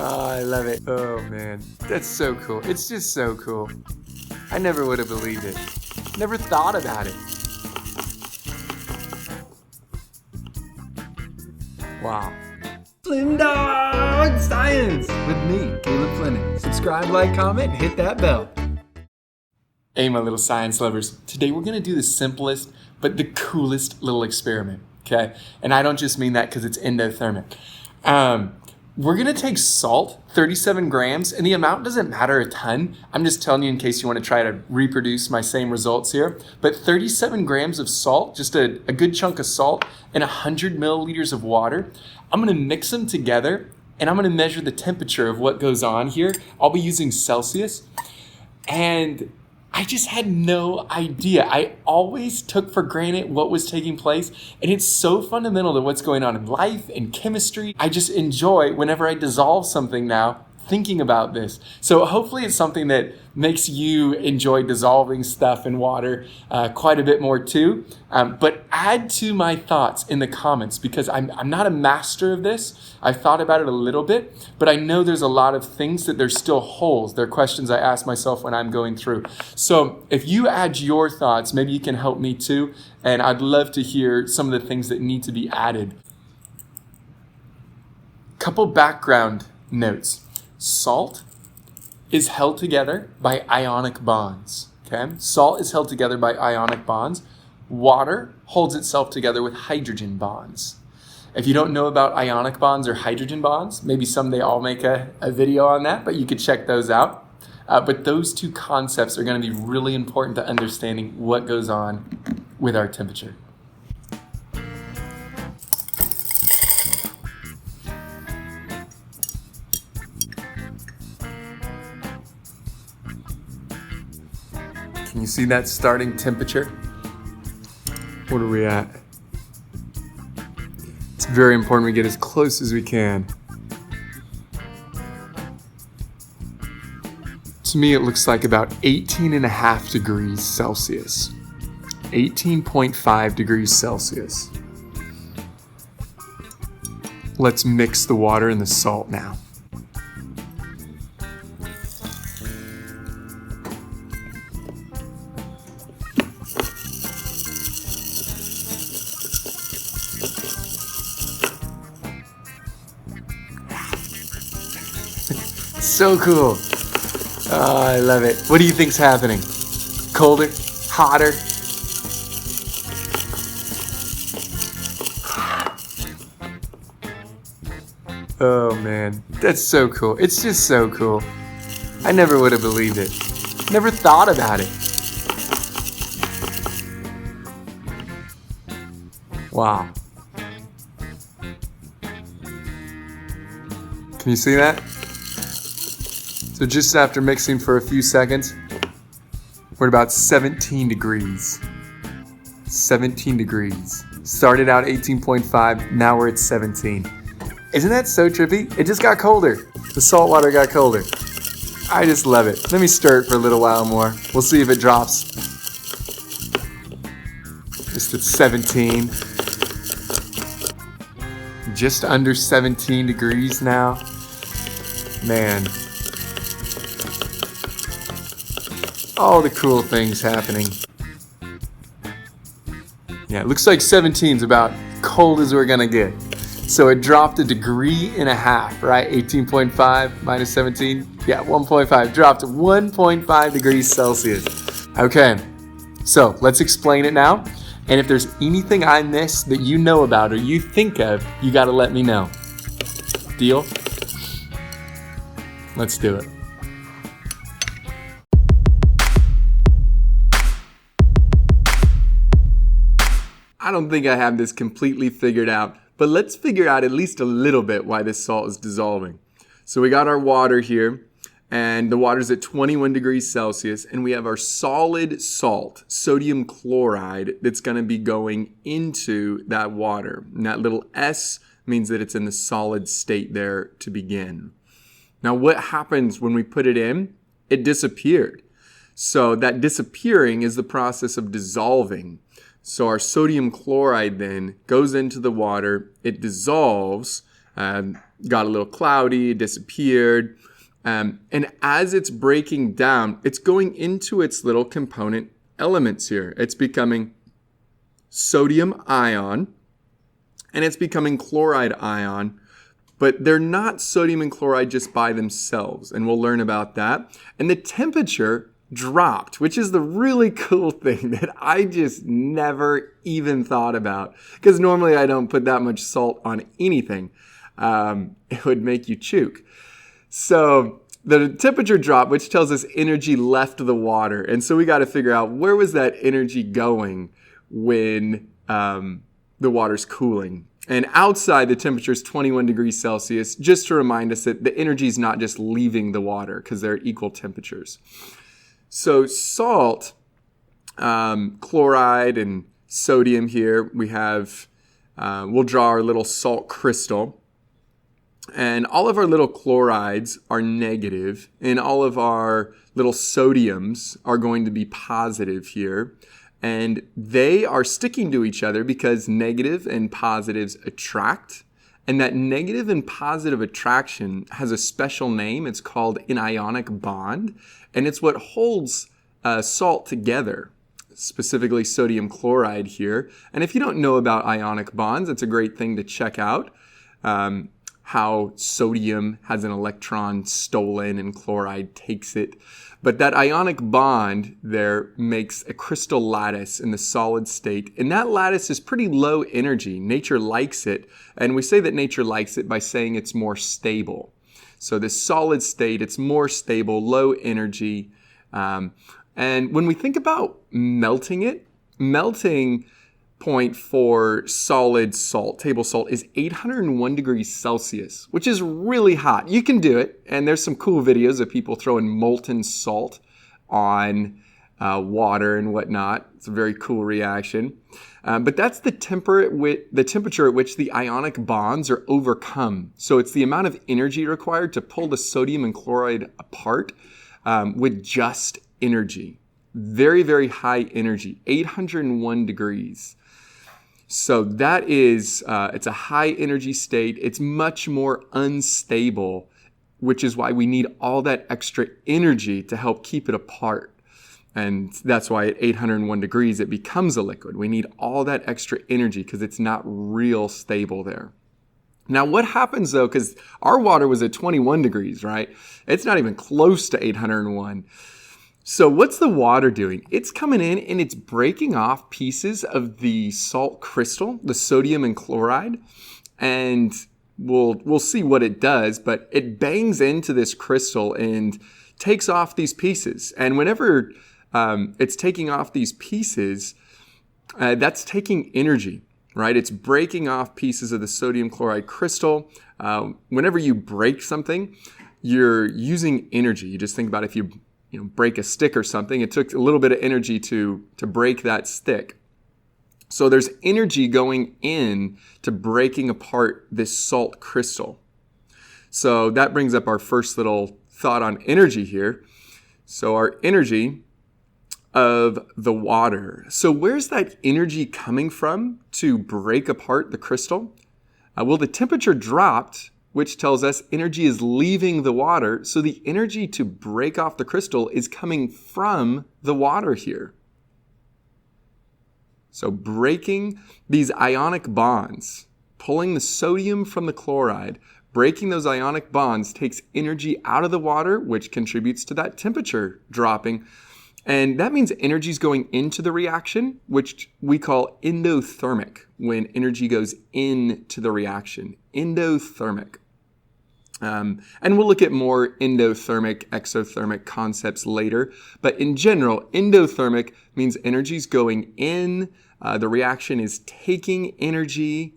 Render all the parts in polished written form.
Oh, I love it. Oh, man. That's so cool. It's just so cool. I never would have believed it. Never thought about it. Wow. FlemDog Science with me, Caleb Fleming. Subscribe, like, comment, and hit that bell. Hey, my little science lovers. Today we're going to do the simplest but the coolest little experiment, okay? And I don't just mean that because it's endothermic. We're going to take salt, 37 grams, and the amount doesn't matter a ton. I'm just telling you in case you want to try to reproduce my same results here. But 37 grams of salt, just a good chunk of salt, and 100 milliliters of water. I'm going to mix them together, and I'm going to measure the temperature of what goes on here. I'll be using Celsius. And I just had no idea. I always took for granted what was taking place, and it's so fundamental to what's going on in life and chemistry. I just enjoy whenever I dissolve something now, thinking about this. So hopefully it's something that makes you enjoy dissolving stuff in water quite a bit more too. But add to my thoughts in the comments because I'm not a master of this. I've thought about it a little bit, but I know there's a lot of things that there's still holes. There are questions I ask myself when I'm going through. So if you add your thoughts, maybe you can help me too. And I'd love to hear some of the things that need to be added. Couple background notes. Salt is held together by ionic bonds, okay? Salt is held together by ionic bonds. Water holds itself together with hydrogen bonds. If you don't know about ionic bonds or hydrogen bonds, maybe someday I'll make a video on that, but you could check those out. But those two concepts are going to be really important to understanding what goes on with our temperature. Can you see that starting temperature? What are we at? It's very important we get as close as we can. To me, it looks like about 18.5 degrees Celsius. 18.5 degrees Celsius. Let's mix the water and the salt now. So cool. Oh, I love it. What do you think's happening? Colder? Hotter? Oh man, that's so cool. It's just so cool. I never would have believed it. Never thought about it. Wow. Can you see that? So just after mixing for a few seconds, we're at about 17 degrees. 17 degrees. Started out 18.5, now we're at 17. Isn't that so trippy? It just got colder. The salt water got colder. I just love it. Let me stir it for a little while more. We'll see if it drops. Just at 17. Just under 17 degrees now. Man. All the cool things happening. Yeah, it looks like 17 is about cold as we're gonna get. So it dropped 1.5 degrees, right? 18.5 minus 17. Yeah, 1.5. Dropped 1.5 degrees Celsius. Okay, so let's explain it now. And if there's anything I missed that you know about or you think of, you gotta let me know. Deal? Let's do it. I don't think I have this completely figured out, but let's figure out at least a little bit why this salt is dissolving. So we got our water here, and the water's at 21 degrees Celsius, and we have our solid salt, sodium chloride, that's going to be going into that water. And that little S means that it's in the solid state there to begin. Now what happens when we put it in? It disappeared. So that disappearing is the process of dissolving. So our sodium chloride then goes into the water, it dissolves, got a little cloudy, disappeared. And as it's breaking down, it's going into its little component elements here. It's becoming sodium ion, and it's becoming chloride ion, but they're not sodium and chloride just by themselves, and we'll learn about that. And the temperature dropped, which is the really cool thing that I just never even thought about, because normally I don't put that much salt on anything. It would make you choke. So the temperature dropped, which tells us energy left the water. And so we got to figure out, where was that energy going when the water's cooling? And outside, the temperature is 21 degrees Celsius, just to remind us that the energy is not just leaving the water, because they're equal temperatures. So salt, chloride, and sodium here, we have, we'll draw our little salt crystal. And all of our little chlorides are negative, and all of our little sodiums are going to be positive here. And they are sticking to each other because negative and positives attract. And that negative and positive attraction has a special name. It's called an ionic bond. And it's what holds salt together, specifically sodium chloride here. And if you don't know about ionic bonds, it's a great thing to check out. How sodium has an electron stolen and chloride takes it. But that ionic bond there makes a crystal lattice in the solid state. And that lattice is pretty low energy. Nature likes it. And we say that nature likes it by saying it's more stable. So this solid state, it's more stable, low energy. And when we think about melting point for solid salt, table salt, is 801 degrees Celsius, which is really hot. You can do it, and there's some cool videos of people throwing molten salt on water and whatnot. It's a very cool reaction. But that's the temperature at which the ionic bonds are overcome. So it's the amount of energy required to pull the sodium and chloride apart with just energy. Very, very high energy, 801 degrees. So that is, it's a high energy state. It's much more unstable, which is why we need all that extra energy to help keep it apart. And that's why at 801 degrees, it becomes a liquid. We need all that extra energy because it's not real stable there. Now, what happens though, because our water was at 21 degrees, right? It's not even close to 801. So what's the water doing? It's coming in and it's breaking off pieces of the salt crystal, the sodium and chloride. And we'll see what it does, but it bangs into this crystal and takes off these pieces. And whenever it's taking off these pieces, that's taking energy, right? It's breaking off pieces of the sodium chloride crystal. Whenever you break something, you're using energy. You just think about if you break a stick or something, it took a little bit of energy to break that stick. So there's energy going in to breaking apart this salt crystal. So that brings up our first little thought on energy here. So our energy of the water. So where's that energy coming from to break apart the crystal? Well, the temperature dropped, which tells us energy is leaving the water. So the energy to break off the crystal is coming from the water here. So breaking these ionic bonds, pulling the sodium from the chloride, breaking those ionic bonds takes energy out of the water, which contributes to that temperature dropping. And that means energy is going into the reaction, which we call endothermic, when energy goes into the reaction. Endothermic. And we'll look at more endothermic, exothermic concepts later. But in general, endothermic means energy is going in. The reaction is taking energy.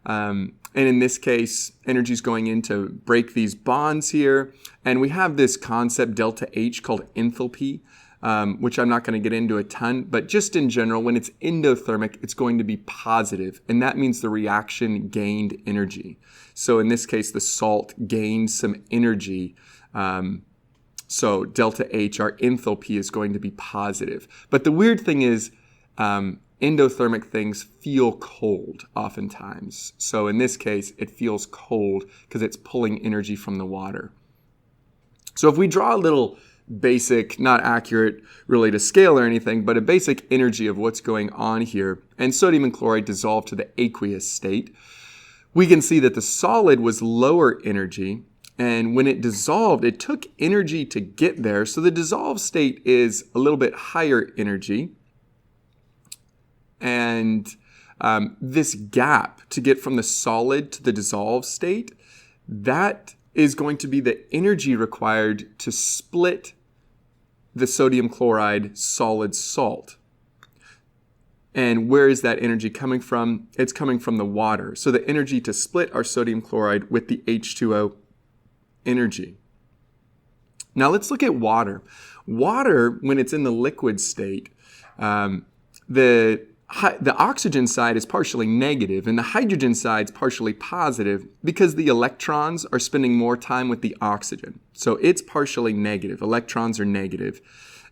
And in this case, energy is going in to break these bonds here. And we have this concept, delta H, called enthalpy, which I'm not going to get into a ton. But just in general, when it's endothermic, it's going to be positive. And that means the reaction gained energy. So in this case, the salt gained some energy. So delta H, our enthalpy, is going to be positive. But the weird thing is, endothermic things feel cold oftentimes. So in this case, it feels cold because it's pulling energy from the water. So if we draw a little basic, not accurate really to scale or anything, but a basic energy of what's going on here, and sodium and chloride dissolve to the aqueous state, we can see that the solid was lower energy, and when it dissolved, it took energy to get there. So the dissolved state is a little bit higher energy. And this gap to get from the solid to the dissolved state, that is going to be the energy required to split the sodium chloride solid salt. And where is that energy coming from? It's coming from the water. So the energy to split our sodium chloride with the H2O energy. Now let's look at water. Water, when it's in the liquid state, the oxygen side is partially negative and the hydrogen side is partially positive because the electrons are spending more time with the oxygen. So it's partially negative. Electrons are negative.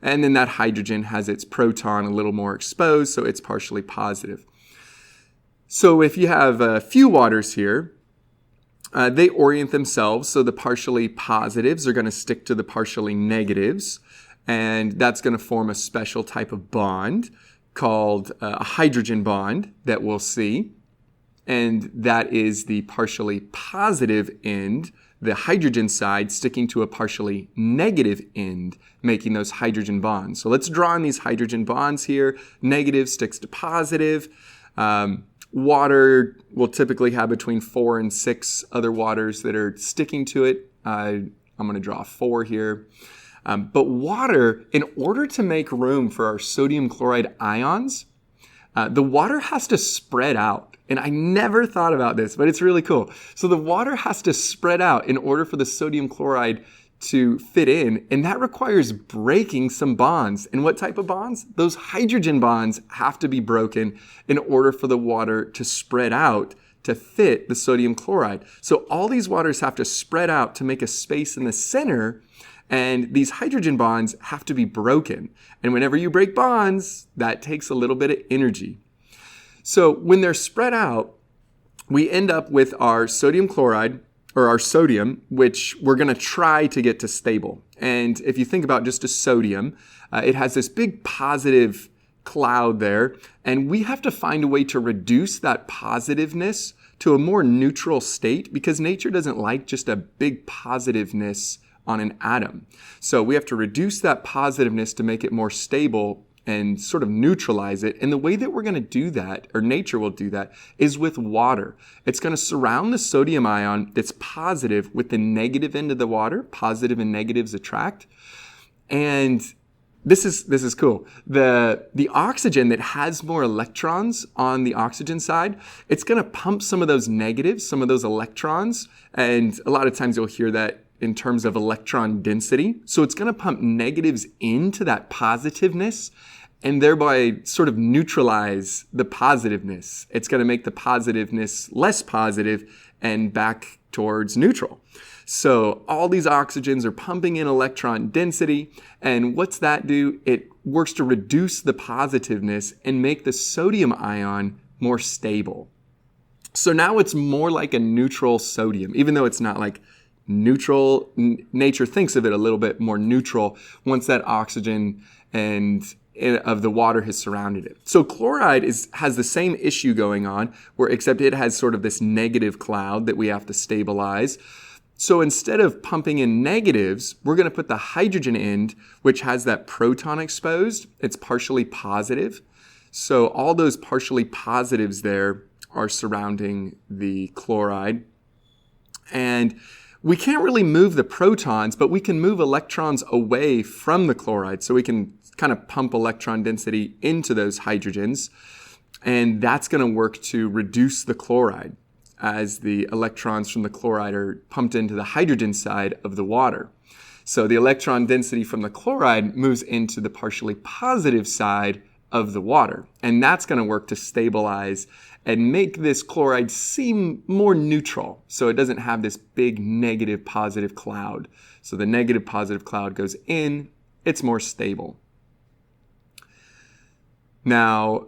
And then that hydrogen has its proton a little more exposed, so it's partially positive. So if you have a few waters here, they orient themselves. So the partially positives are going to stick to the partially negatives. And that's going to form a special type of bond called a hydrogen bond that we'll see. And that is the partially positive end, the hydrogen side sticking to a partially negative end, making those hydrogen bonds. So let's draw on these hydrogen bonds here. Negative sticks to positive. Water will typically have between 4 and 6 other waters that are sticking to it. I'm going to draw 4 here. But water, in order to make room for our sodium chloride ions, the water has to spread out. And I never thought about this, but it's really cool. So the water has to spread out in order for the sodium chloride to fit in, and that requires breaking some bonds. And what type of bonds? Those hydrogen bonds have to be broken in order for the water to spread out to fit the sodium chloride. So all these waters have to spread out to make a space in the center, and these hydrogen bonds have to be broken. And whenever you break bonds, that takes a little bit of energy. So when they're spread out, we end up with our sodium chloride, or our sodium, which we're going to try to get to stable. And if you think about just a sodium, it has this big positive cloud there, and we have to find a way to reduce that positiveness to a more neutral state, because nature doesn't like just a big positiveness on an atom. So we have to reduce that positiveness to make it more stable and sort of neutralize it. And the way that we're going to do that, or nature will do that, is with water. It's going to surround the sodium ion that's positive with the negative end of the water. Positive and negatives attract. And this is cool. The oxygen that has more electrons on the oxygen side, it's going to pump some of those negatives, some of those electrons. And a lot of times you'll hear that in terms of electron density. So it's going to pump negatives into that positiveness and thereby sort of neutralize the positiveness. It's going to make the positiveness less positive and back towards neutral. So all these oxygens are pumping in electron density. And what's that do? It works to reduce the positiveness and make the sodium ion more stable. So now it's more like a neutral sodium, even though it's not like neutral. Nature thinks of it a little bit more neutral once that oxygen of the water has surrounded it. So chloride has the same issue going on, except it has sort of this negative cloud that we have to stabilize. So instead of pumping in negatives, we're going to put the hydrogen end, which has that proton exposed. It's partially positive. So all those partially positives there are surrounding the chloride. And we can't really move the protons, but we can move electrons away from the chloride. So we can kind of pump electron density into those hydrogens. And that's going to work to reduce the chloride as the electrons from the chloride are pumped into the hydrogen side of the water. So the electron density from the chloride moves into the partially positive side of the water. And that's going to work to stabilize and make this chloride seem more neutral. So it doesn't have this big negative positive cloud. So the negative positive cloud goes in, it's more stable. Now,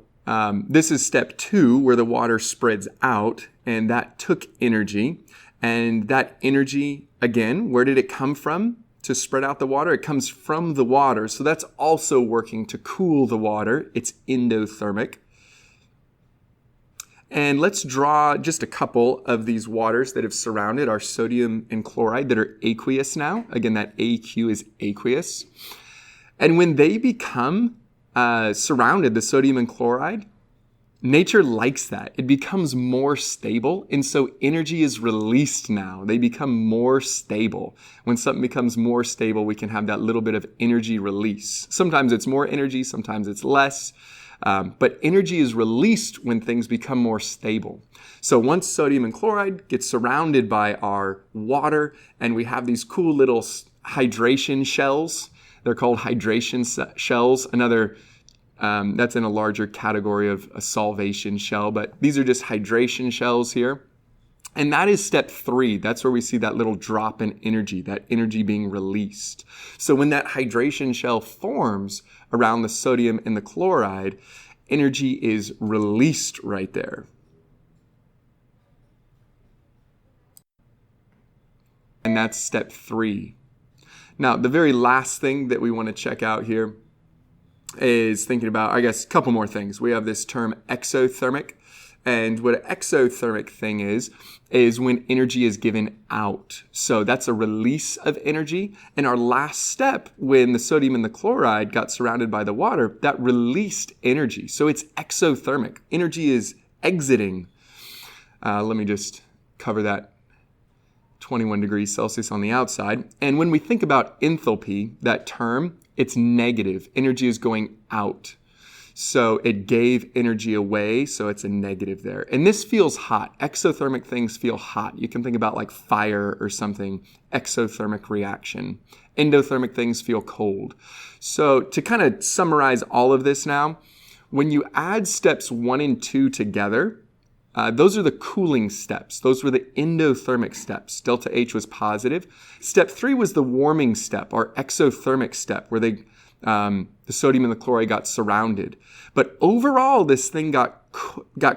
This is step 2 where the water spreads out, and that took energy. And that energy, again, where did it come from to spread out the water? It comes from the water. So that's also working to cool the water. It's endothermic. And let's draw just a couple of these waters that have surrounded our sodium and chloride that are aqueous now. Again, that AQ is aqueous. And when they become surrounded, the sodium and chloride, nature likes that. It becomes more stable, and so energy is released now. They become more stable. When something becomes more stable, we can have that little bit of energy release. Sometimes it's more energy, sometimes it's less. But energy is released when things become more stable. So once sodium and chloride get surrounded by our water, and we have these cool little hydration shells, they're called hydration shells. Another, that's in a larger category of a solvation shell, but these are just hydration shells here. And that is step 3. That's where we see that little drop in energy, that energy being released. So when that hydration shell forms around the sodium and the chloride, energy is released right there. And that's step 3. Now, the very last thing that we want to check out here is thinking about, I guess, a couple more things. We have this term exothermic. And what an exothermic thing is when energy is given out. So that's a release of energy. And our last step, when the sodium and the chloride got surrounded by the water, that released energy. So it's exothermic. Energy is exiting. Let me just cover that. 21 degrees Celsius on the outside. And when we think about enthalpy, that term, it's negative. Energy is going out. So it gave energy away, so it's a negative there. And this feels hot. Exothermic things feel hot. You can think about like fire or something, exothermic reaction. Endothermic things feel cold. So to kind of summarize all of this now, when you add steps 1 and 2 together, those are the cooling steps. Those were the endothermic steps. Delta H was positive. Step 3 was the warming step, or exothermic step, where the sodium and the chloride got surrounded. But overall, this thing got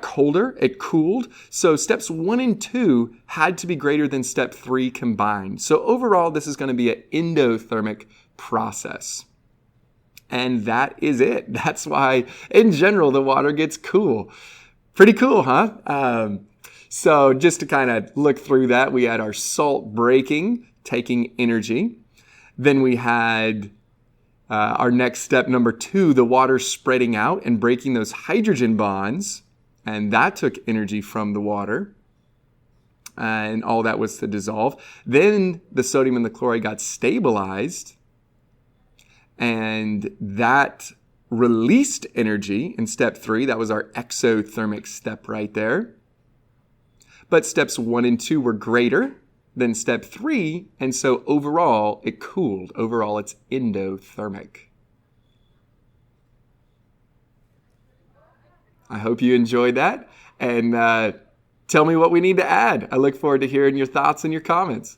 colder. It cooled. So steps 1 and 2 had to be greater than step 3 combined. So overall, this is going to be an endothermic process. And that is it. That's why, in general, the water gets cool. Pretty cool, huh? So just to kind of look through that, we had our salt breaking, taking energy. Then we had our next step, number 2, the water spreading out and breaking those hydrogen bonds. And that took energy from the water. And all that was to dissolve. Then the sodium and the chloride got stabilized. And that released energy in step 3. That was our exothermic step right there. But steps 1 and 2 were greater than step 3, and so overall it cooled. Overall it's endothermic. I hope you enjoyed that, and tell me what we need to add. I look forward to hearing your thoughts and your comments.